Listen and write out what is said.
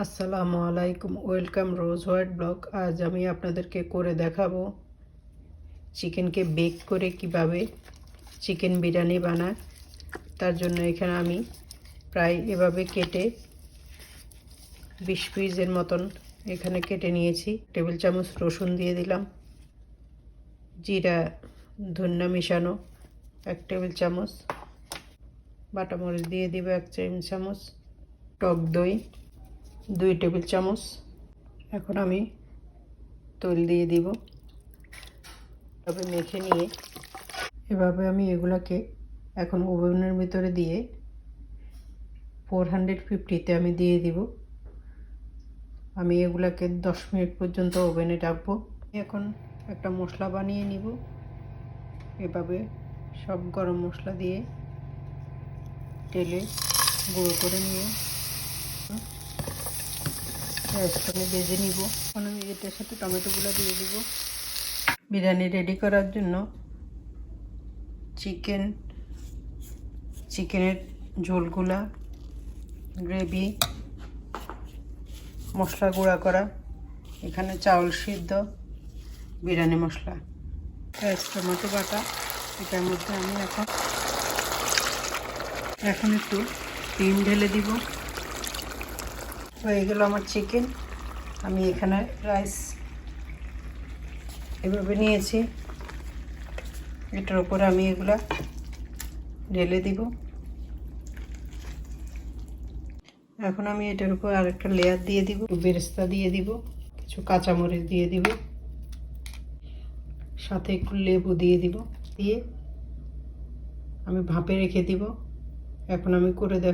আসসালামু আলাইকুম, ওয়েলকাম রোজ white blog. আজ আমি আপনাদেরকে করে দেখাবো চিকেনকে বেক করে কিভাবে চিকেন বিরিয়ানি বানায়। তার জন্য এখানে আমি প্রায় এভাবে কেটে 20 পিসের মতন এখানে কেটে নিয়েছি। টেবিল চামচ রসুন দিয়ে দিলাম, জিরা ধনিয়া মিশানো 1 টেবিল চামচ, বাটা মরিচ দিয়ে দিব 1 টেবিল চামচ, টক দই 2 টেবিল চামচ। এখন আমি তেল দিয়ে দিব, তবে মেখে নিয়ে এভাবে আমি এগুলাকে এখন ওভেনের ভিতরে দিয়ে 450-তে আমি দিয়ে দিব। আমি এগুলাকে 10 মিনিট পর্যন্ত ওভেনে রাখবো। এখন একটা মশলা বানিয়ে নিব। এভাবে সব গরম মশলা দিয়ে তেলে গুঁড়ো করে নিয়ে পেঁয়াজটাকে ভেজে নিব। এখন আমি এটার সাথে টমেটোগুলো দিয়ে দিব। বিরিয়ানি রেডি করার জন্য চিকেনের ঝোলগুলা, গ্রেভি, মশলা গুঁড়া করা, এখানে চাউল সিদ্ধ, বিরিয়ানি মশলা, পেঁয়াজ টমেটো বাটা, এটার মধ্যে আমি এখন একটু ডিম ঢেলে দিব। হয়ে গেল আমার চিকেন। আমি এখানে রাইস এভাবে নিয়েছি, এটার উপরে আমি এগুলা ঢেলে দিব। এখন আমি এটার উপর আরেকটা লেয়ার দিয়ে দিব, বেরেস্তা দিয়ে দিব, কিছু কাঁচামরিচ দিয়ে দিব, সাথে একটু লেবু দিয়ে দিব, দিয়ে আমি ভাপে রেখে দিব। এখন আমি করে দেখ